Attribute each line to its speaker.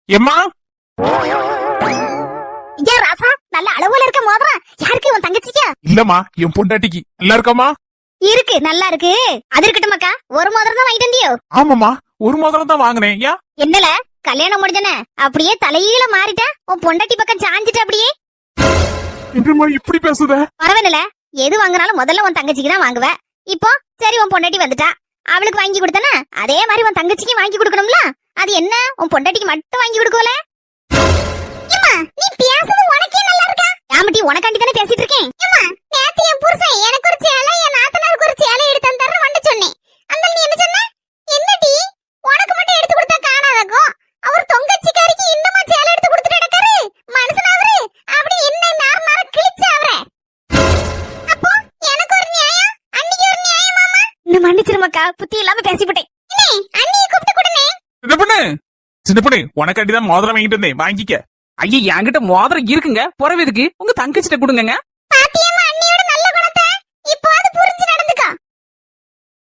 Speaker 1: எம்மா
Speaker 2: ஏன் ராசா நல்ல அளவுல இருக்க மோதிரம் யாருக்கு உன் தங்கச்சிக்கா?
Speaker 1: இல்லம்மா என் பொண்டாட்டிக்கு. நல்லா இருக்கமா?
Speaker 2: இருக்கு, நல்லா இருக்கு. அது இருக்கட்டும் அக்கா, ஒரு மோதிரம் தான் வாங்கிட்டு வந்தியோ?
Speaker 1: ஆமாமா, ஒரு மோதிரம் தான் வாங்கினேன். ஏன்
Speaker 2: என்னல கல்யாணம் முடிஞ்சனே அப்படியே தலையில மாறிட்ட, உன் பொண்டாட்டி பக்கம் சாஞ்சிட்ட அப்படியே.
Speaker 1: என்னம்மா இப்படி பேசுத?
Speaker 2: பரவாயில்ல, எது வாங்குனாலும் முதல்ல உன் தங்கச்சிக்கு தான் வாங்குவ. இப்போ சரி உன் பொண்டாட்டி வந்துட்டா, அவளுக்கு வாங்கி கொடுத்தனா அதே மாதிரி உன் தங்கச்சிக்கு வாங்கி கொடுக்கணும்ல. அது என்ன உன் பொண்டாட்டிக்கு மட்டும் வாங்கி கொடுக்கல? நீ பேசுறது உனக்கே நல்லா இருக்கா? யாமட்டி உனக்காண்டி தானே பேசிட்டு இருக்கேன். நேத்து என் புருஷன் எனக்கு ஒரு சேலை, என் நாத்தனாருக்கு ஒரு சேலை எடுத்து தந்தற வந்து சொன்னேன். அந்த நீ என்ன சொன்ன? என்னடி உனக்கு மட்டும் எடுத்து கொடுத்தா காணாதக்கும், அவர் தொங்கச்சிக்காரிக்கு இன்னமா சேலை எடுத்து கொடுத்துட்டு நடக்காரு மனுஷன் அவரு. அப்படி என்ன நார் நார் கிழிச்சு அவரே. அப்போ எனக்கு ஒரு நியாயம், அன்னிக்கு ஒரு நியாயம் மாமா. இன்னும் மன்னிச்சிருமாக்கா, புத்தி இல்லாம பேசிவிட்டேன். அண்ணியை கூப்பிட்டு கொடுனே.
Speaker 1: சின்ன பொண்ணு உனக்காண்டி தான் மோதிரம் வாங்கிட்டு வந்தேன், வாங்கிக்க.
Speaker 3: ஐயா என்கிட்ட மோதிரம் இருக்குங்க, புறவு எதுக்கு? உங்க தங்கச்சிட்ட கொடுங்க.
Speaker 2: பாத்தியம்மா